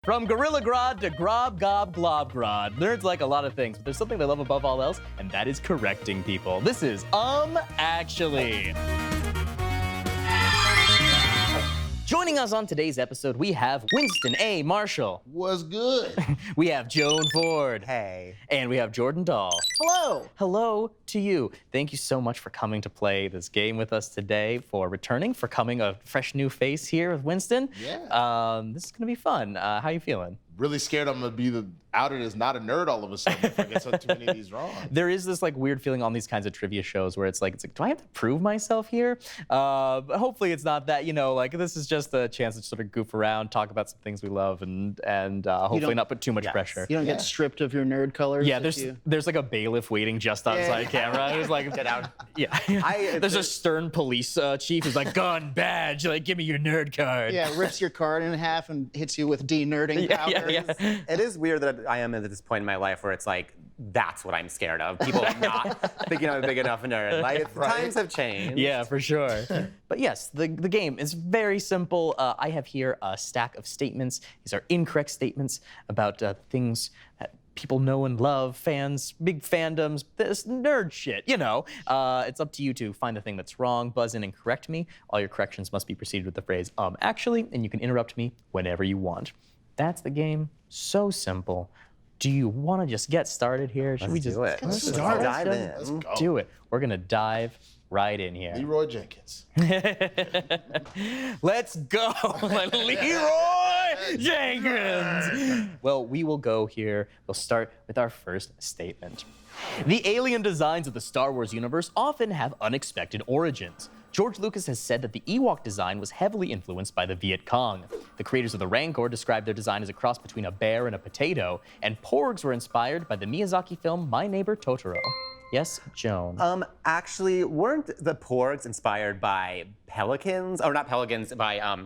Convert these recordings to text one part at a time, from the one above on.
From Gorilla Grodd to Grob Gob Glob Grodd, nerds like a lot of things, but there's something they love above all else, and that is correcting people. This is Actually. Joining us on today's episode, we have Winston A. Marshall. What's good? We have Joan Ford. Hey. And we have Jordan Dahl. Hello. Hello to you. Thank you so much for coming to play this game with us today, for returning, for coming a fresh new face here with Winston. Yeah. This is gonna be fun. How you feeling? Really scared I'm gonna be outed as not a nerd all of a sudden if I get too many of these wrong. There is this like weird feeling on these kinds of trivia shows where it's like, do I have to prove myself here? But hopefully it's not that, like this is just a chance to sort of goof around, talk about some things we love, and hopefully not put too much pressure. You don't get stripped of your nerd colors. Yeah, there's like a bailiff waiting just outside camera. Who's like, Get out. Yeah. There's a stern police chief who's like, gun, badge, like give me your nerd card. Yeah, rips your card in half and hits you with de-nerding powder. Yeah. It is weird that I am at this point in my life where it's like, that's what I'm scared of. People not thinking I'm a big enough nerd. Like, times have changed. Yeah, for sure. But yes, the game is very simple. I have here a stack of statements. These are incorrect statements about things that people know and love, fans, big fandoms, this nerd shit, It's up to you to find the thing that's wrong, buzz in and correct me. All your corrections must be preceded with the phrase, actually, and you can interrupt me whenever you want. That's the game. So simple. Do you want to just get started here? Should we just do it. Let's start. Dive in. Let's go. do it? We're gonna dive right in here. Leroy Jenkins. Let's go, Leroy Jenkins. Well, we will go here. We'll start with our first statement. The alien designs of the Star Wars universe often have unexpected origins. George Lucas has said that the Ewok design was heavily influenced by the Viet Cong. The creators of the Rancor described their design as a cross between a bear and a potato, and Porgs were inspired by the Miyazaki film My Neighbor Totoro. Yes, Joan? Actually, weren't the Porgs inspired by pelicans? Or not pelicans, by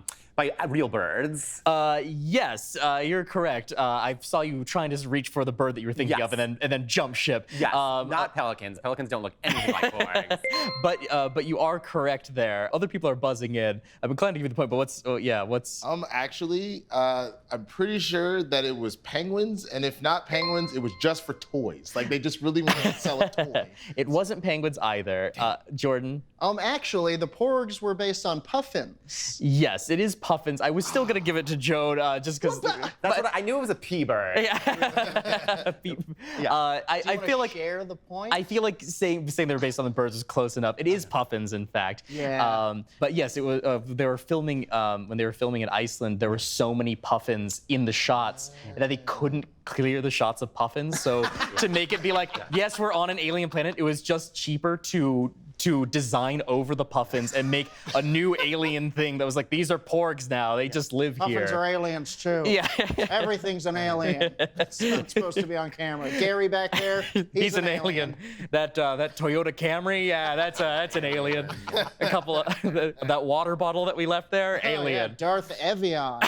real birds? Yes, you're correct. I saw you trying to reach for the bird that you were thinking of and then jump ship. Yes, not pelicans. Pelicans don't look anything like Porgs. But you are correct there. Other people are buzzing in. I'm inclined to give you the point, but what's... Actually, I'm pretty sure that it was penguins, and if not penguins, it was just for toys. Like, they just really wanted to sell a toy. It wasn't penguins either. Jordan? Actually, the Porgs were based on puffins. Yes, it is puffins. I was still gonna give it to Joan just because. That's what I knew it was a pea bird. Yeah. I feel like share the point. I feel like saying they were based on the birds is close enough. It is puffins, in fact. Yeah. But yes, it was. They were filming when they were filming in Iceland. There were so many puffins in the shots that they couldn't clear the shots of puffins. So to make it be like, yes, we're on an alien planet, it was just cheaper to design over the puffins and make a new alien thing that was like, these are Porgs now. They just live here. Puffins are aliens too. Yeah. Everything's an alien. It's not supposed to be on camera. Gary back there, he's an alien. That Toyota Camry, yeah, that's an alien. A couple of that water bottle that we left there, alien. Yeah, Darth Evian.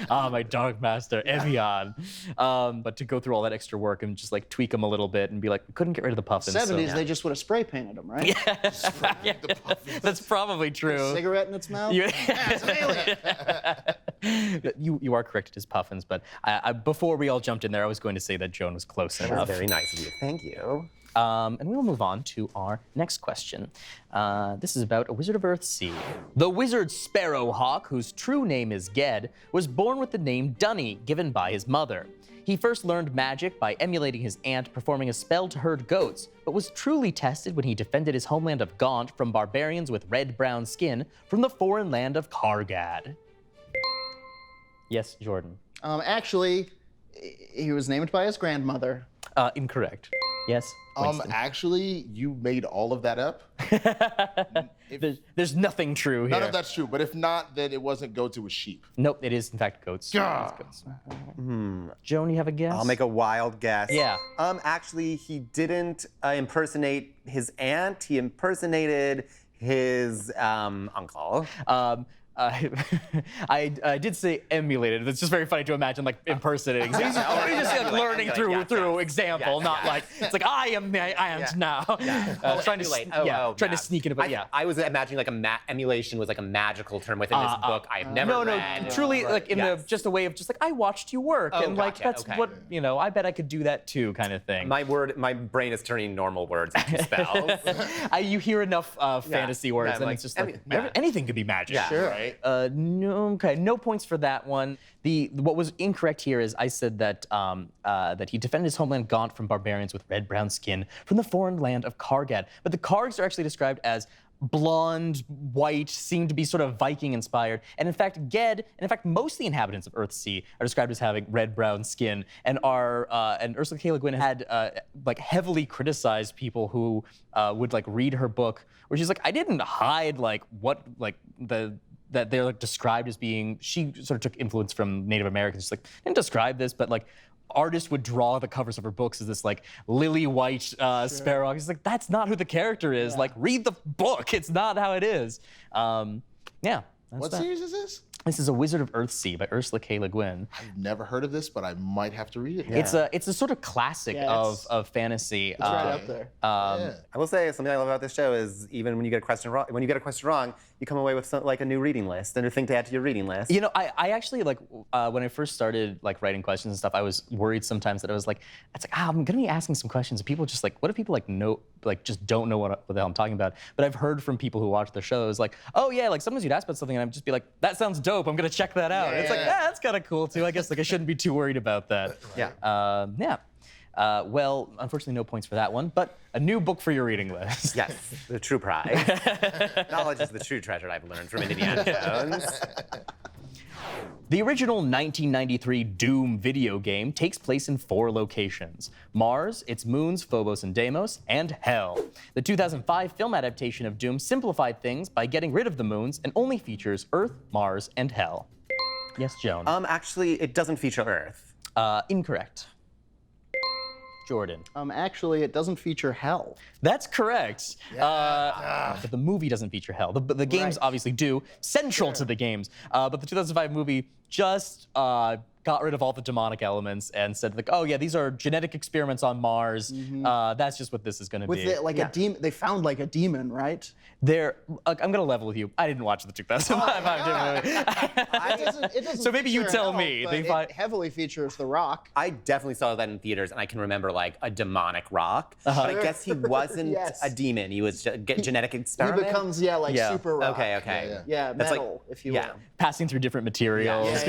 My dog master, Evian. But to go through all that extra work and just like tweak them a little bit and be like, we couldn't get rid of the puffins. 70s, they just would have spray painted them, right? Yeah. That's probably true. Cigarette in its mouth? Yeah, it's an alien. You are correct, it is puffins, but before we all jumped in there, I was going to say that Joan was close That enough. was very nice of you. Thank you. And we'll move on to our next question. This is about a wizard of Earthsea. The wizard Sparrowhawk, whose true name is Ged, was born with the name Dunny, given by his mother. He first learned magic by emulating his aunt performing a spell to herd goats, but was truly tested when he defended his homeland of Gaunt from barbarians with red-brown skin from the foreign land of Kargad. Yes, Jordan. Actually, he was named by his grandmother. Incorrect. Yes, Winston. Actually, you made all of that up. There's nothing true here. None of that's true, but if not, then it wasn't goats, it was sheep. Nope, it is in fact goats. Gah. It's goats. Joan, you have a guess? I'll make a wild guess. Yeah. Actually, he didn't impersonate his aunt. He impersonated his uncle. I did say emulated. It's just very funny to imagine like impersonating. So he's just like learning through example, not like it's like I am now. Trying to sneak in, but I was imagining like emulation was like a magical term within this book I have never read. No, truly like in the just a way of just like I watched you work and like that's what I bet I could do that too kind of thing. My brain is turning normal words into spells. You hear enough fantasy words, and it's just like anything could be magic. Yeah. Sure. Right. No points for that one. What was incorrect here is I said that that he defended his homeland Gaunt from barbarians with red-brown skin from the foreign land of Kargad. But the Kargs are actually described as blonde, white, seem to be sort of Viking-inspired. And in fact, Ged, and in fact, most of the inhabitants of Earthsea are described as having red-brown skin. And and Ursula K. Le Guin had like heavily criticized people who would like read her book, where she's like, I didn't hide like what like that they're like described as being. She sort of took influence from Native Americans. She's like, I didn't describe this, but like artists would draw the covers of her books as this like lily white sparrow. He's like, that's not who the character is. Like, read the book. It's not how it is. What series is this? This is A Wizard of Earthsea by Ursula K. Le Guin. I've never heard of this, but I might have to read it. It's a sort of classic of fantasy. It's right up there. I will say something I love about this show is even when you get a question wrong, you come away with like a new reading list and a thing to add to your reading list. You know, I actually like when I first started like writing questions and stuff, I was worried sometimes that I was like, it's like I'm gonna be asking some questions and people just like, what if people like know like just don't know what the hell I'm talking about? But I've heard from people who watch the shows like, oh yeah, like sometimes you'd ask about something and I'd just be like, that sounds dope. I'm gonna check that out. It's like, that's kind of cool too. I guess like I shouldn't be too worried about that. Well, unfortunately, no points for that one, but a new book for your reading list. Yes, the true prize. Knowledge is the true treasure I've learned from Indiana Jones. The original 1993 Doom video game takes place in 4 locations: Mars, its moons Phobos and Deimos, and Hell. The 2005 film adaptation of Doom simplified things by getting rid of the moons and only features Earth, Mars, and Hell. Yes, Joan? Actually, it doesn't feature Earth. Incorrect. Jordan? Actually, it doesn't feature Hell. That's correct. But the movie doesn't feature Hell. The games obviously do, central to the games. But the 2005 movie just got rid of all the demonic elements and said like, oh yeah, these are genetic experiments on Mars. That's just what this is going to be. With like a demon, they found like a demon, right? I'm going to level with you. I didn't watch the 2005 movie. It doesn't So maybe you feature tell Hell, me. but it heavily features The Rock. I definitely saw that in theaters, and I can remember like a demonic rock. But I guess he wasn't a demon. He was genetic experiment. He becomes Super Rock. Okay. Yeah, That's metal, if you will. Passing through different materials.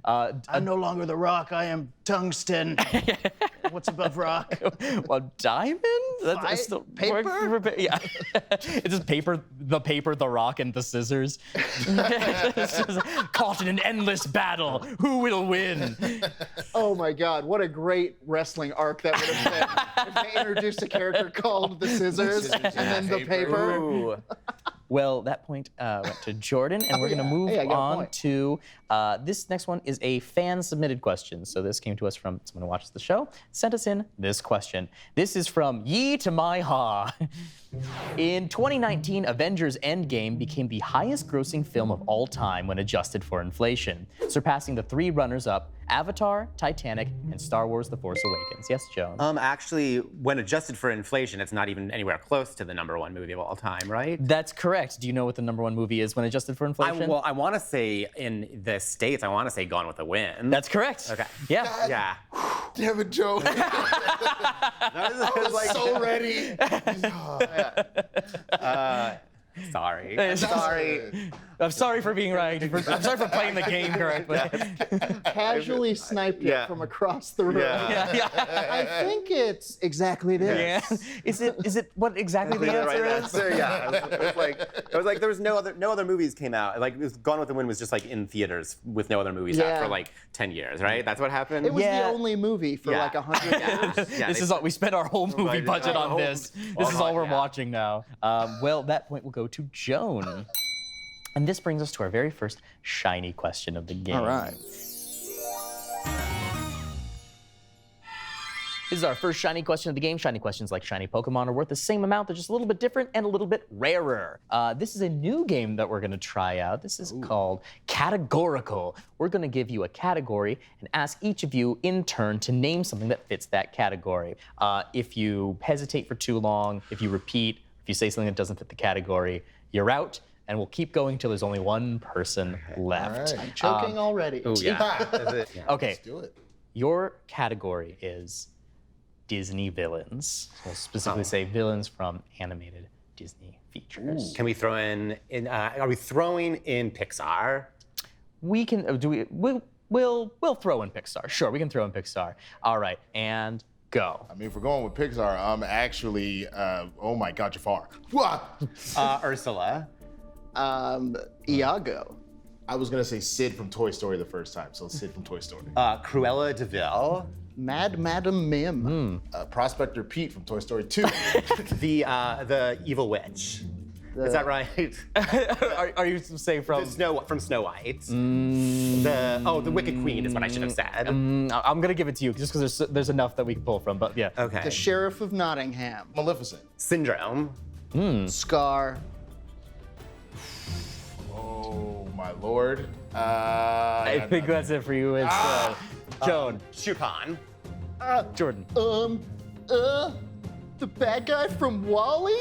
I'm no longer The Rock. I am tungsten. What's above rock? Well, diamond? That's still paper? Yeah. It's just paper, the rock, and the scissors. Caught in an endless battle. Who will win? Oh my God, what a great wrestling arc that would have been if they introduced a character called the Scissors and then the paper. Ooh. Well, that point went to Jordan, and we're going to move on to this next one is a fan-submitted question. So this came to us from someone who watches the show, sent us in this question. This is from Yee to My Ha. In 2019, Avengers Endgame became the highest-grossing film of all time when adjusted for inflation, surpassing the 3 runners-up, Avatar, Titanic, and Star Wars The Force Awakens. Yes, Joan? Actually, when adjusted for inflation, it's not even anywhere close to the #1 movie of all time, right? That's correct. Do you know what the #1 movie is when adjusted for inflation? I want to say in the States, I want to say Gone with the Wind. That's correct. Okay. Yeah. Yeah. Damn it, Joe. I was like so ready. Sorry. Sorry. I'm sorry for being right. I'm sorry for playing the game correctly. Casually sniped it from across the room. I think it's exactly this. Yeah. Is it what exactly the answer is? Yeah. It was like there was no other movies came out. Like Gone with the Wind was just like in theaters with no other movies out for like 10 years, right? That's what happened. It was the only movie for like 100 years. This is all we spent our whole movie budget on this. This is all we're watching now. Well, that point will go to Joan. And this brings us to our very first shiny question of the game. All right. This is our first shiny question of the game. Shiny questions, like shiny Pokemon, are worth the same amount. They're just a little bit different and a little bit rarer. This is a new game that we're going to try out. This is called Categorical. We're going to give you a category and ask each of you in turn to name something that fits that category. If you hesitate for too long, if you repeat, if you say something that doesn't fit the category, you're out. And we'll keep going until there's only one person left. All right. I'm choking already. Oh, yeah. Okay. Let's do it. Your category is Disney villains. So specifically say villains from animated Disney features. Can we throw are we throwing in Pixar? We can, we'll throw in Pixar. Sure, we can throw in Pixar. All right, and go. I mean, if we're going with Pixar, I'm actually, oh my God, Jafar. What? Ursula. Iago. I was gonna say Sid from Toy Story the first time, so Sid from Toy Story. Cruella de Vil. Madam Mim. Prospector Pete from Toy Story 2. The evil witch. Is that right? Are you saying from? From Snow White. The Wicked Queen is what I should have said. I'm gonna give it to you just because there's enough that we can pull from. But yeah. Okay. The Sheriff of Nottingham. Maleficent. Syndrome. Scar. Oh my Lord. I think that's it for you. It's Joan, Chupan. Jordan. The bad guy from WALL-E?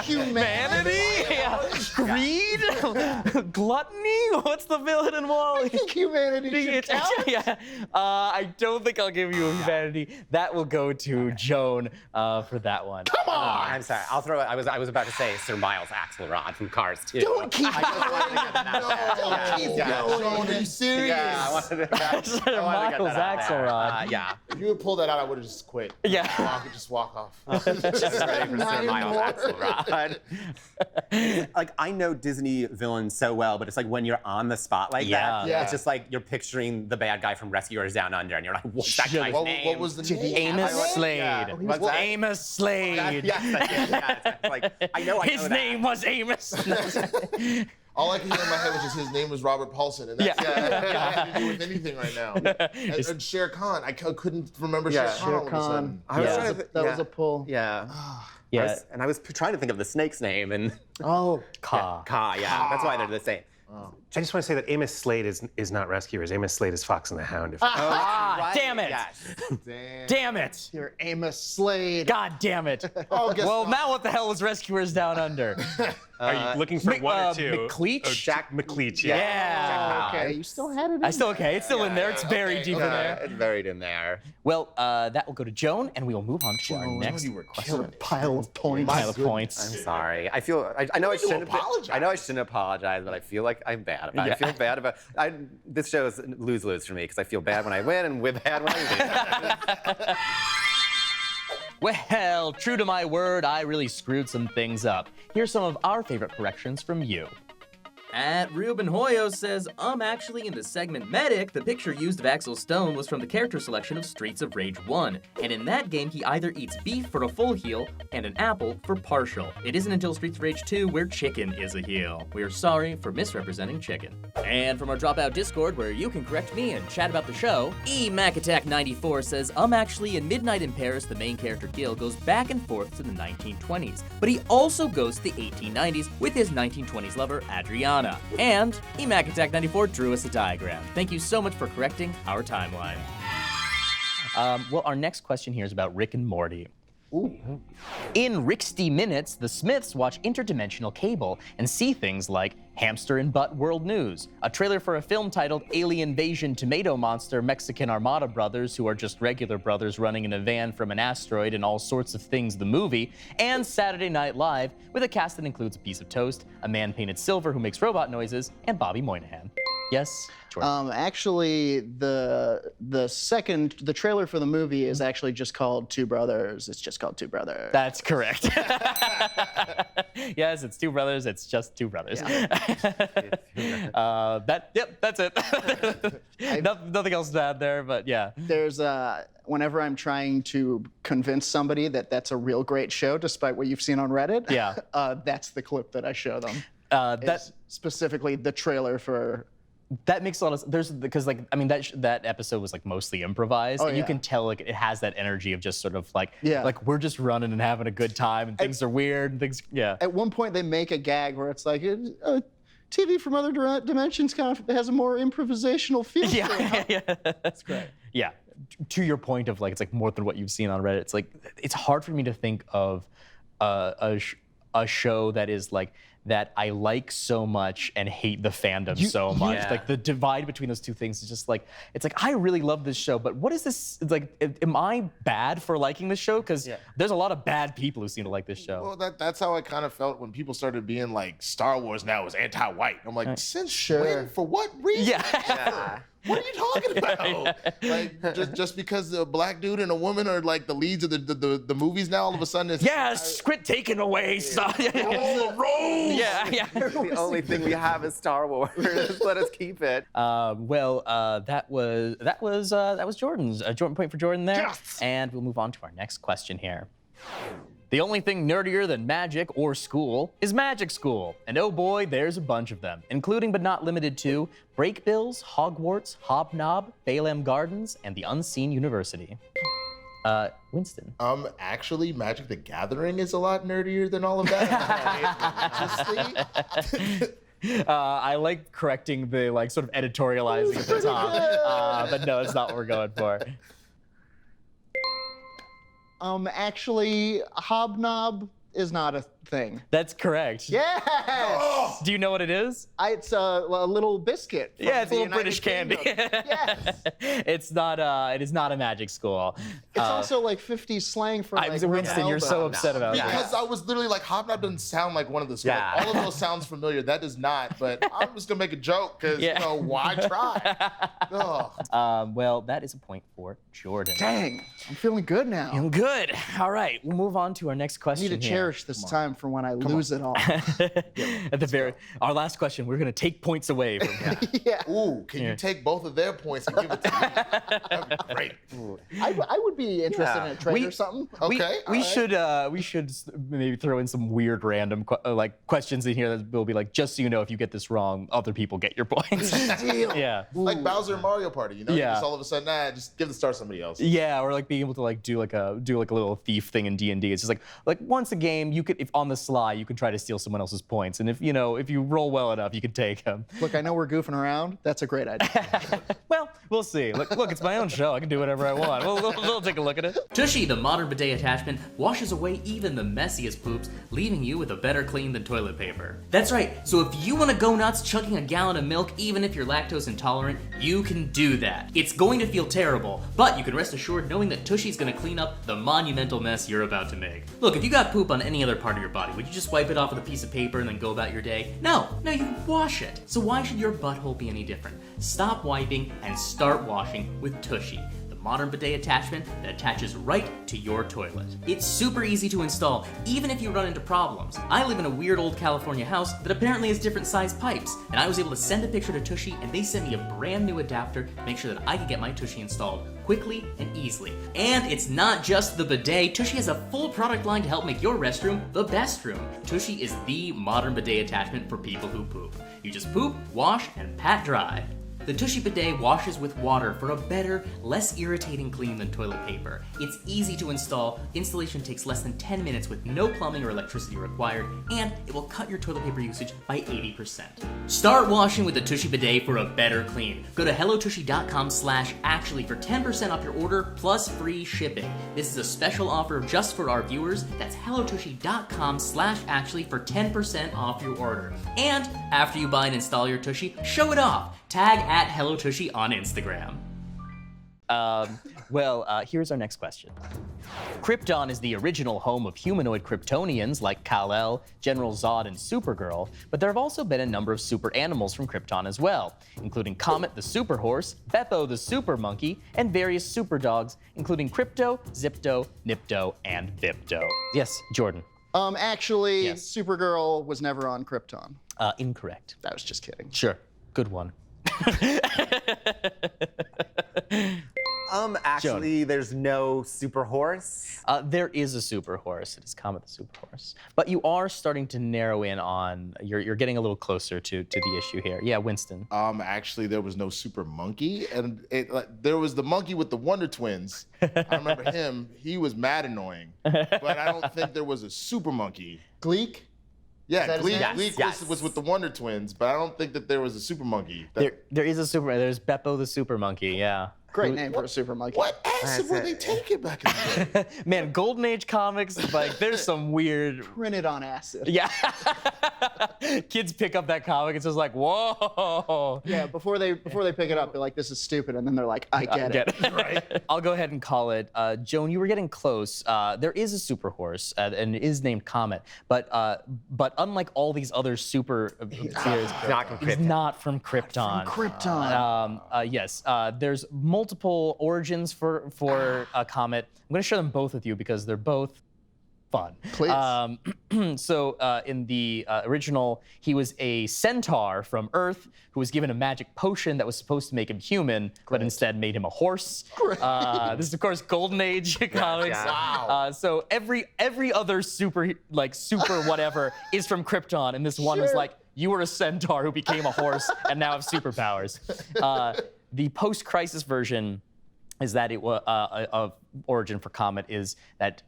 Humanity? Greed? Gluttony? What's the villain in WALL-E? I think humanity should count. Yeah. I don't think I'll give you humanity. That will go to Joan for that one. Come on! I'm sorry. I'll throw it. I was about to say Sir Miles Axelrod from Cars 2. Don't keep Joan, are you serious? Yeah, I wanted to get that Miles out there. Axelrod. Yeah. If you had pulled that out, I would have just quit. Yeah. I could just walk off. Just ready for Not Sir Miles anymore. Axelrod. Like, I know Disney villains so well, but it's like when you're on the spot like that, Yeah. it's just like you're picturing the bad guy from Rescuers Down Under, and you're like, what's that guy's name? What was the name? Amos Slade. Yeah. What's that? Amos Slade. Yes, it's like, I know His that. name was Amos. All I can hear in my head was just his name was Robert Paulson, and that's nothing to do with anything right now. And Shere Khan, I couldn't remember Shere Khan all of a sudden. I was Yeah. trying to That was a pull. Yeah. Yeah. I was trying to think of the snake's name, and Oh. Ka. yeah. That's why they're the same. I just want to say that Amos Slade is not Rescuers. Amos Slade is Fox and the Hound. Ah, damn it. Yes. Damn it. You're Amos Slade. God damn it. Oh, guess Well, not. now what the hell was Rescuers Down Under? Are you looking for one or two? McLeach? Oh, Jack McLeach. Yeah. Okay, you still had it. I still okay. It's still in there. It's buried deep in Yeah, there. it's buried in there. Well, that will go to Joan, and we will move on to our Joan, next you were question. killing it. Pile of points. Pile of points. I'm sorry. I feel. I know I shouldn't. apologize. I know I shouldn't apologize, but I feel like I'm bad about it. I feel bad about. This show is lose-lose for me because I feel bad when I win and we're bad when I lose. Well, true to my word, I really screwed some things up. Here's some of our favorite corrections from you. At Ruben Hoyo says, actually in the segment Medic, the picture used of Axel Stone was from the character selection of Streets of Rage 1. And in that game, he either eats beef for a full heal and an apple for partial. It isn't until Streets of Rage 2 where chicken is a heal. We are sorry for misrepresenting chicken. And from our Dropout Discord, where you can correct me and chat about the show, eMacattack94 says, actually in Midnight in Paris, the main character Gil goes back and forth to the 1920s. But he also goes to the 1890s with his 1920s lover, Adriana. And eMacattack94 drew us a diagram. Thank you so much for correcting our timeline. Well, our next question here is about Rick and Morty. In Ricksty Minutes, the Smiths watch interdimensional cable and see things like Hamster and Butt World News, a trailer for a film titled Alien Invasion Tomato Monster Mexican Armada Brothers, who are just regular brothers running in a van from an asteroid and all sorts of things the movie, and Saturday Night Live, with a cast that includes a piece of toast, a man painted silver who makes robot noises, and Bobby Moynihan. Yes, Jordan. Actually, the trailer for the movie is actually just called Two Brothers. It's just called Two Brothers. That's correct. Yes, it's two brothers. It's just two brothers. That's it. Nothing else to add there, but yeah. There's whenever I'm trying to convince somebody that that's a real great show, despite what you've seen on Reddit, Yeah. that's the clip that I show them. That Is specifically the trailer for That makes a lot of there's because like I mean that episode was like mostly improvised, and you can tell like it has that energy of just sort of like we're just running and having a good time, and things are weird and things At one point they make a gag where it's like TV from other dimensions kind of has a more improvisational feel. Yeah, That's great. Yeah, to your point of like it's like more than what you've seen on Reddit. It's like it's hard for me to think of a show that is like that I like so much and hate the fandom so much. Yeah. Like the divide between those two things is just like, it's like, I really love this show, but what is this, it's like, am I bad for liking this show? Because there's a lot of bad people who seem to like this show. Well, that's how I kind of felt when people started being like, Star Wars now is anti-white. I'm like, since when? For what reason? Yeah. What are you talking about? Like, just because a black dude and a woman are like the leads of the movies now, all of a sudden it's quit taking away stuff. Rose. Yeah. The only thing we have is Star Wars. Let us keep it. That was Jordan's. Jordan point for Jordan there. Yes! And we'll move on to our next question here. The only thing nerdier than magic or school is magic school. And oh boy, there's a bunch of them, including but not limited to Breakbills, Hogwarts, Hobnob, Balaam Gardens, and the Unseen University. Winston. Actually, Magic the Gathering is a lot nerdier than all of that. I like correcting the like sort of editorializing at the top, but no, it's not what we're going for. Actually, Hobnob is not a thing. That's correct. Yes! Do you know what it is? It's a little biscuit. From Yeah, it's a the little British United candy. Kingdom. Yes. It's not. It is not a magic school. It's also like 50s slang for like Winston, you're so upset about that. Because I was literally like, Hobnob doesn't sound like one of the schools. Yeah. All of those sounds familiar. That does not. But I'm just gonna make a joke because you know why try? Well, that is a point for Jordan. Dang, I'm feeling good now. Feeling good. All right, we'll move on to our next I question. need to cherish this time for when I lose it all. At the our last question, we're gonna take points away from him. Yeah. Ooh, can you take both of their points and give it to me? That'd be great. I would be interested in a trade or something. Okay. We should maybe throw in some weird random like questions in here that will be like, just so you know, if you get this wrong, other people get your points. Deal. Yeah. Like Bowser and Mario Party, you know? Yeah. Just all of a sudden, just give the star to somebody else. Yeah, or like being able to like do like a little thief thing in D&D. It's just like once a game, you could, if on the sly, you can try to steal someone else's points, and if you roll well enough, you can take them. Look, I know we're goofing around. That's a great idea. Well, we'll see. Look, it's my own show. I can do whatever I want. We'll take a look at it. Tushy, the modern bidet attachment, washes away even the messiest poops, leaving you with a better clean than toilet paper. That's right, so if you want to go nuts chugging a gallon of milk, even if you're lactose intolerant, you can do that. It's going to feel terrible, but you can rest assured knowing that Tushy's going to clean up the monumental mess you're about to make. Look, if you got poop on any other part of your body, would you just wipe it off with a piece of paper and then go about your day? No, you wash it. So why should your butthole be any different? Stop wiping and start washing with Tushy, the modern bidet attachment that attaches right to your toilet. It's super easy to install, even if you run into problems. I live in a weird old California house that apparently has different size pipes, and I was able to send a picture to Tushy, and they sent me a brand new adapter to make sure that I could get my Tushy installed quickly and easily. And it's not just the bidet. Tushy has a full product line to help make your restroom the best room. Tushy is the modern bidet attachment for people who poop. You just poop, wash, and pat dry. The Tushy bidet washes with water for a better, less irritating clean than toilet paper. It's easy to install, installation takes less than 10 minutes with no plumbing or electricity required, and it will cut your toilet paper usage by 80%. Start washing with the Tushy bidet for a better clean. Go to hellotushy.com/actually for 10% off your order plus free shipping. This is a special offer just for our viewers. That's hellotushy.com/actually for 10% off your order. And after you buy and install your Tushy, show it off. Tag at HelloTushy on Instagram. Here's our next question. Krypton is the original home of humanoid Kryptonians like Kal-El, General Zod, and Supergirl, but there have also been a number of super animals from Krypton as well, including Comet the Super Horse, Beppo the Super Monkey, and various super dogs, including Crypto, Zipto, Nipto, and Vipto. Yes, Jordan. Actually, Yes. Supergirl was never on Krypton. Incorrect. I was just kidding. Sure. Good one. actually, there's no super horse. There is a super horse. It is Comet the Super Horse. But you are starting to narrow in on, you're getting a little closer to the issue here. Yeah, Winston. Actually, there was no super monkey, and there was the monkey with the Wonder Twins. I remember him. He was mad annoying, but I don't think there was a super monkey. Gleek? Yeah, Gleek, Yes. was with the Wonder Twins, but I don't think that there was a super monkey. There is a super. There's Beppo the Super Monkey. Yeah. Great name for a super monkey. What acid were they taking back in the day? Man, Golden Age comics, like there's some weird. Printed on acid. Yeah. Kids pick up that comic. It's just like, whoa. Yeah, before they pick it up, they're like, "This is stupid," and then they're like, "I get it." Right. I'll go ahead and call it. Joan, you were getting close. There is a super horse, and it is named Comet. But unlike all these other super series, Not from he's Krypton. not from Krypton. Krypton. Yes. There's multiple origins for Comet. I'm going to share them both with you because they're both fun. Please. So in the original, he was a centaur from Earth who was given a magic potion that was supposed to make him human, but instead made him a horse. This is, of course, Golden Age comics. Yeah. Wow. So every other super whatever is from Krypton, and this one is Sure. like, you were a centaur who became a horse and now have superpowers. The post-crisis version is that it was of origin for Comet is that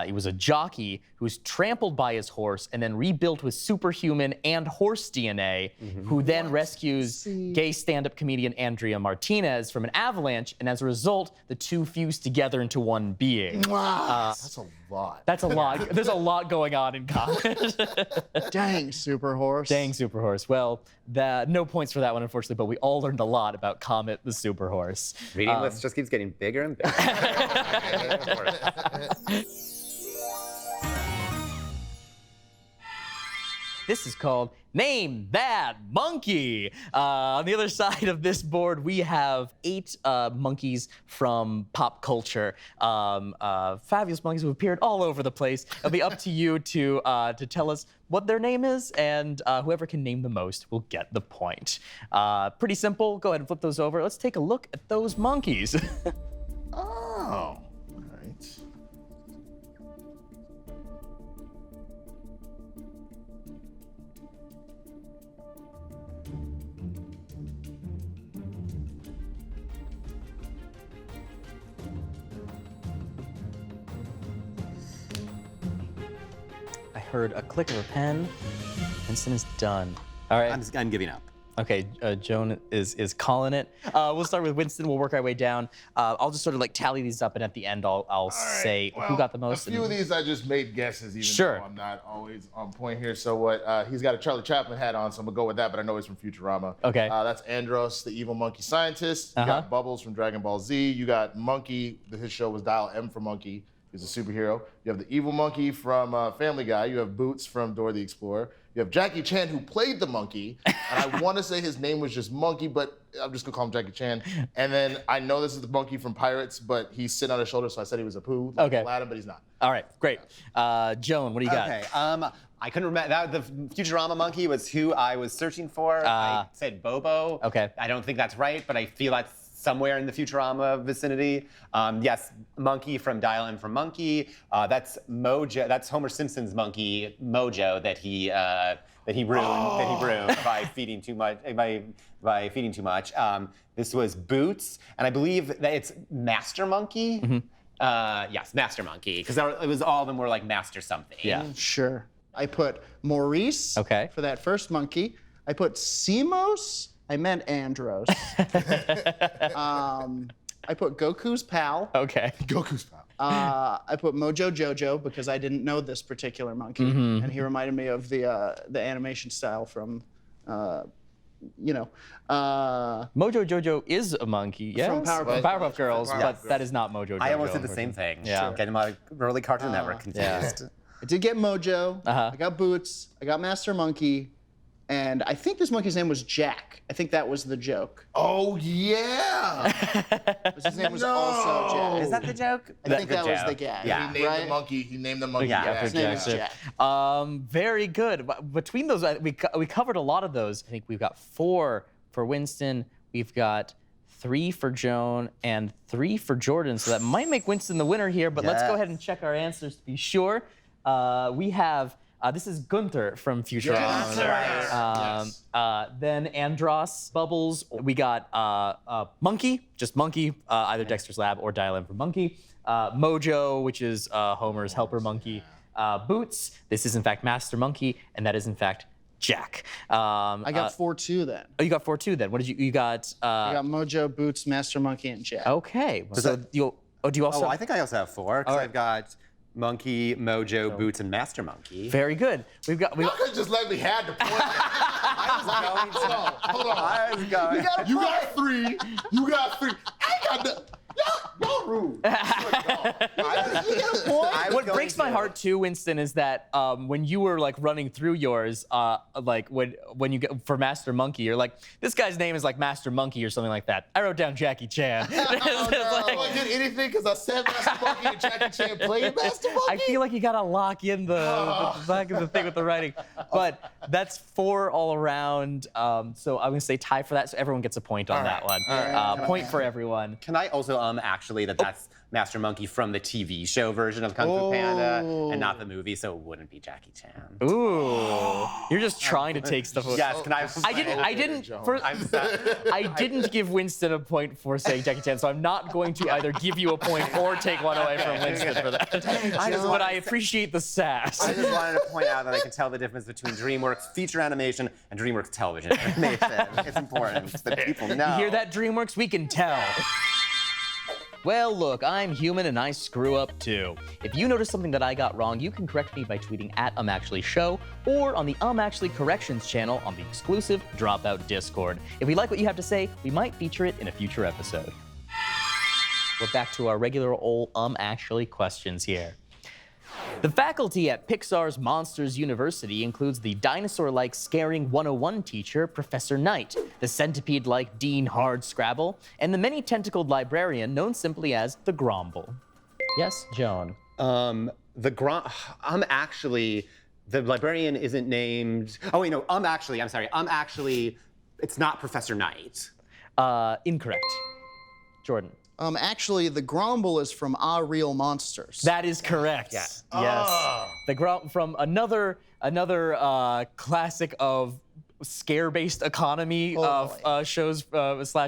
he was a jockey who was trampled by his horse and then rebuilt with superhuman and horse DNA, who then rescues gay stand-up comedian Andrea Martinez from an avalanche, and as a result, the two fuse together into one being. Wow. That's a lot. That's a lot. There's a lot going on in Comet. Dang, super horse. Dang, Super Horse. Well, no points for that one, unfortunately, but we all learned a lot about Comet the Super Horse. Reading list just keeps getting bigger and bigger. This is called Name That Monkey. On the other side of this board, we have 8 monkeys from pop culture. Fabulous monkeys who appeared all over the place. It'll be up to you to tell us what their name is, and whoever can name the most will get the point. Pretty simple. Go ahead and flip those over. Let's take a look at those monkeys. Oh, all right. I heard a click of a pen. Winston is done. All right. I'm giving up. Okay, Joan is calling it. We'll start with Winston. We'll work our way down. I'll just sort of like tally these up, and at the end, I'll say who got the most. A few of these I just made guesses, even Sure. though I'm not always on point here. So what? He's got a Charlie Chaplin hat on, so I'm gonna go with that. But I know he's from Futurama. Okay. That's Andros, the evil monkey scientist. You got Bubbles from Dragon Ball Z. You got Monkey. His show was Dial M for Monkey. He's a superhero. You have the evil monkey from Family Guy. You have Boots from Dora the Explorer. You have Jackie Chan, who played the monkey. And I want to say his name was just Monkey, but I'm just going to call him Jackie Chan. And then I know this is the monkey from Pirates, but he's sitting on his shoulder, so I said he was a poo, like Okay. Aladdin, but he's not. All right, great. Joan, what do you got? Okay. I couldn't remember. The Futurama monkey was who I was searching for. I said Bobo. Okay. I don't think that's right, but I feel that's somewhere in the Futurama vicinity. Yes, Monkey from Dial M for Monkey. That's Mojo. That's Homer Simpson's monkey Mojo that he ruined by feeding too much. By feeding too much. This was Boots, and I believe that it's Master Monkey. Yes, Master Monkey, because it was all of them were like Master something. Yeah. Sure. I put Maurice Okay. for that first monkey. I put Simos. I meant Andros. I put Goku's pal. Okay. Goku's pal. I put Mojo Jojo because I didn't know this particular monkey, and he reminded me of the animation style from, Mojo Jojo is a monkey, yes? From Powerpuff Girls, Powerpuff but Girls. that is not Mojo Jojo. I almost did the same thing. Yeah. Getting my early Cartoon Network confused. I did get Mojo. Uh-huh. I got Boots. I got Master Monkey. And I think this monkey's name was Jack. I think that was the joke. Oh, yeah. His name was also Jack. Is that the joke? I think that was joke. the gag. Yeah. He named Right? the monkey. He named the monkey. Yeah, Jack. His name is Jack. Very good. Between those, we covered a lot of those. I think we've got 4 for Winston. We've got 3 for Joan, and 3 for Jordan. So that might make Winston the winner here, but let's go ahead and check our answers to be sure. We have, this is Gunther from Futurama. Yes. Then Andros, Bubbles. We got Monkey, just Monkey, either Dexter's Lab or Dial M for Monkey. Mojo, which is Homer's helper monkey. Boots, this is in fact Master Monkey, and that is in fact Jack. I got 4-2 then. Oh, you got 4-2 then. What did you got? I got Mojo, Boots, Master Monkey, and Jack. Okay. So do you also? Oh, I think I also have 4 because I've got Monkey, Mojo, Boots, and Master Monkey. Very good. You could just let me have the point. Hold on. I was going. You got 3. You got 3. I got the. Y'all rude. What breaks my heart too, Winston, is that when you were like running through yours, like when you get for Master Monkey, you're like, this guy's name is like Master Monkey or something like that. I wrote down Jackie Chan. I did anything because I said Master Monkey and Jackie Chan played Master Monkey. I feel like you gotta lock in the back of the thing with the writing. But that's 4 all around. So I'm gonna say tie for that, so everyone gets a point on that one. Point for everyone. Can I also actually that's Master Monkey from the TV show version of Kung Fu Panda and not the movie, so it wouldn't be Jackie Chan. Ooh, you're just trying to take stuff. Yes, can I? I didn't give Winston a point for saying Jackie Chan, so I'm not going to either give you a point or take one away from Winston for that. But I appreciate the sass. I just wanted to point out that I can tell the difference between DreamWorks feature animation and DreamWorks television animation. It's important that people know. You hear that, DreamWorks? We can tell. Well, look, I'm human and I screw up too. If you notice something that I got wrong, you can correct me by tweeting at @UmActuallyShow or on the Actually Corrections channel on the exclusive Dropout Discord. If we like what you have to say, we might feature it in a future episode. We're back to our regular old Actually questions here. The faculty at Pixar's Monsters University includes the dinosaur-like scaring 101 teacher, Professor Knight, the centipede-like Dean Hardscrabble, and the many-tentacled librarian known simply as the Gromble. Yes, Joan? Actually, the librarian isn't named. Oh wait, no. I'm sorry. It's not Professor Knight. Incorrect. Jordan? Actually, the Gromble is from Our Real Monsters. That is correct. Yeah. Yes. The from another classic of scare-based economy of shows /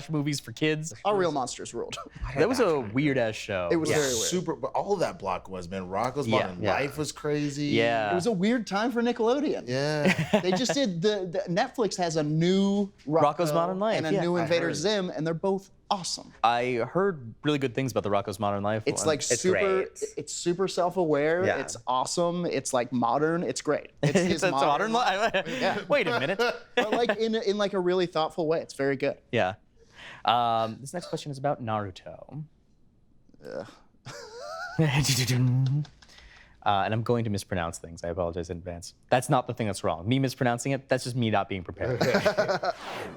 movies for kids. Our Real Monsters ruled. That was a weird-ass show. It was very weird. Super, but all of that block was, man. Rocko's Modern Life was crazy. Yeah. It was a weird time for Nickelodeon. Yeah. They just did, the Netflix has a new Rocko's Modern Life, and a yeah. new Invader Zim, and they're both awesome. I heard really good things about the Rocko's Modern Life It's one. like super, great. it's super self-aware, Yeah. it's awesome, it's like modern, it's great. It's modern life. Yeah. Wait a minute. But like in like a really thoughtful way. It's very good. Yeah. This next question is about Naruto. And I'm going to mispronounce things. I apologize in advance. That's not the thing that's wrong. Me mispronouncing it, that's just me not being prepared.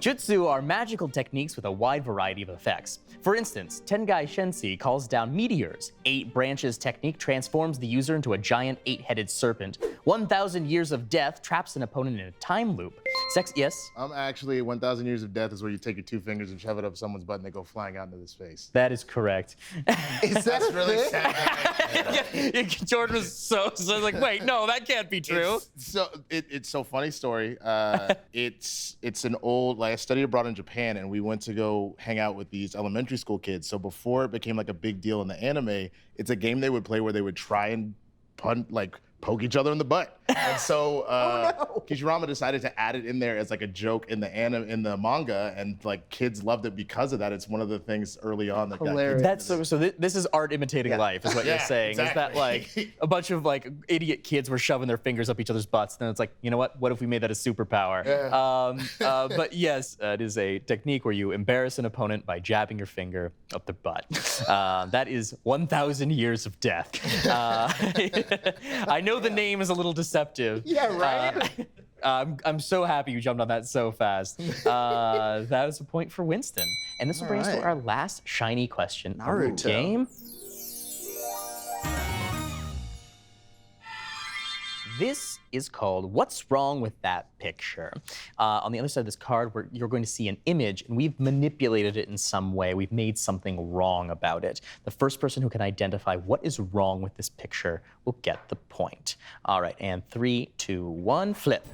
Jutsu are magical techniques with a wide variety of effects. For instance, Tengai Shensi calls down meteors. 8 branches technique transforms the user into a giant 8-headed serpent. 1,000 years of death traps an opponent in a time loop. Yes? Actually 1,000 Years of Death is where you take your 2 fingers and shove it up someone's butt and they go flying out into the space. That is correct. Is that Really sad. Jordan was so like, wait, no, that can't be true. It's so funny story. It's an old, like, I studied abroad in Japan, and we went to go hang out with these elementary school kids. So before it became like a big deal in the anime, it's a game they would play where they would try and poke each other in the butt. And so Kishirama decided to add it in there as like a joke in the manga, and like kids loved it because of that. It's one of the things early on that Hilarious. That's so this is art imitating life, is what you're Yeah, saying. exactly. Is that like a bunch of like idiot kids were shoving their fingers up each other's butts, and then it's like, you know what if we made that a superpower? Yeah. But yes, it is a technique where you embarrass an opponent by jabbing your finger up their butt. That is 1,000 years of death. I know the name is a little deceptive. Yeah, right? I'm so happy you jumped on that so fast. That is a point for Winston. And this will bring us to right. our last shiny question of the Naruto. game. this is called What's Wrong with That Picture? On the other side of this card, you're going to see an image, and we've manipulated it in some way. We've made something wrong about it. The first person who can identify what is wrong with this picture will get the point. All right, and 3, 2, 1, flip.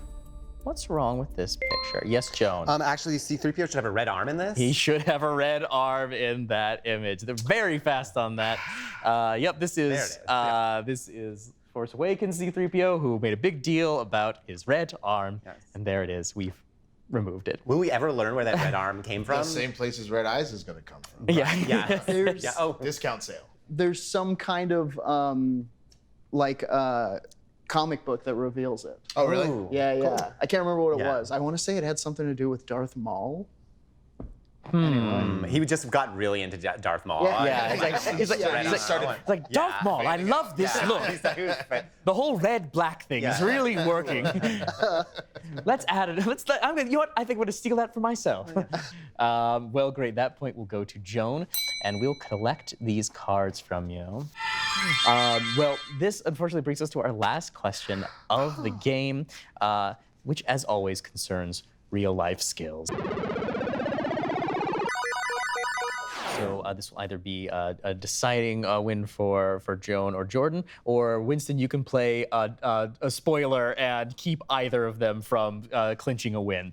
What's wrong with this picture? Yes, Joan. Actually, C-3PO should have a red arm in this. He should have a red arm in that image. They're very fast on that. Yep, this is this is Force Awakens C-3PO, who made a big deal about his red arm, and there it is. We've removed it. Will we ever learn where that red arm came from? The same place as Red Eyes is going to come from. Yeah. Yeah. There's Discount sale. there's some kind of comic book that reveals it. Oh, really? Ooh. Yeah, yeah. I can't remember what it Yeah. was. I want to say it had something to do with Darth Maul. He just got really into Darth Maul. Yeah. It's like Darth Maul. I love this look. The whole red-black thing is really working. Let's add it. You know what? I think I'm gonna steal that for myself. Well, great. That point will go to Joan, and we'll collect these cards from you. Well, this unfortunately brings us to our last question of the game, which, as always, concerns real-life skills. So this will either be a deciding win for Joan or Jordan, or Winston, you can play a spoiler and keep either of them from clinching a win.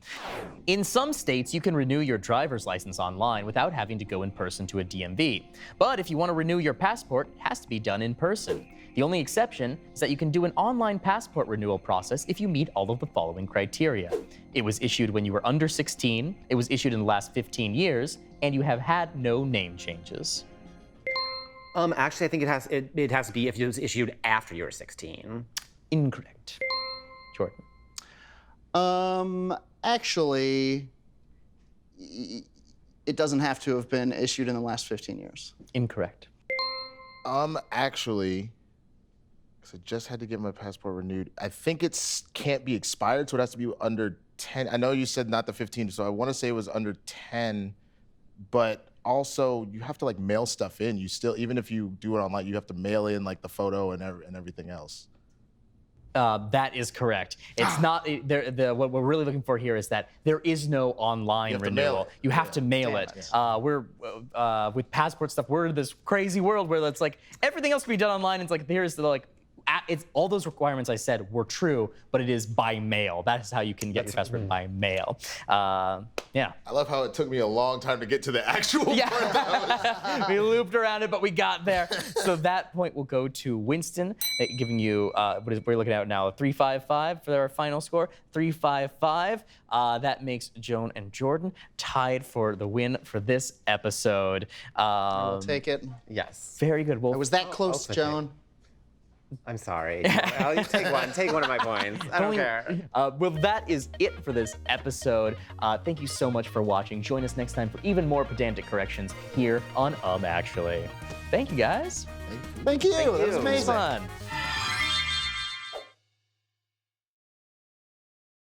In some states, you can renew your driver's license online without having to go in person to a DMV. But if you want to renew your passport, it has to be done in person. The only exception is that you can do an online passport renewal process if you meet all of the following criteria. It was issued when you were under 16, it was issued in the last 15 years, and you have had no name changes. Actually, I think it has to be if it was issued after you were 16. Incorrect. Jordan. Actually, it doesn't have to have been issued in the last 15 years. Incorrect. Actually, because I just had to get my passport renewed. I think it can't be expired, so it has to be under 10. I know you said not the 15, so I want to say it was under 10, but also you have to like mail stuff in. You still, even if you do it online, you have to mail in like the photo and everything else. That is correct. It's not, what we're really looking for here is that there is no online renewal. You have to mail it. We're, with passport stuff, we're in this crazy world where it's like, everything else can be done online. It's like, here's the like, it's all those requirements I said were true, but it is by mail. That is how you can get your passport by mail. Yeah. I love how it took me a long time to get to the actual part that We looped around it, but we got there. So that point will go to Winston, giving you, we're looking at now, 3-5-5 for our final score. 3-5-5. That makes Joan and Jordan tied for the win for this episode. I'll take it. Yes. Very good. Well, I was that close, Joan. I'm sorry. I'll just take one. Take one of my points. I don't care. Well, that is it for this episode. Thank you so much for watching. Join us next time for even more pedantic corrections here on Actually. Thank you, guys. Thank you. That was It was amazing. fun.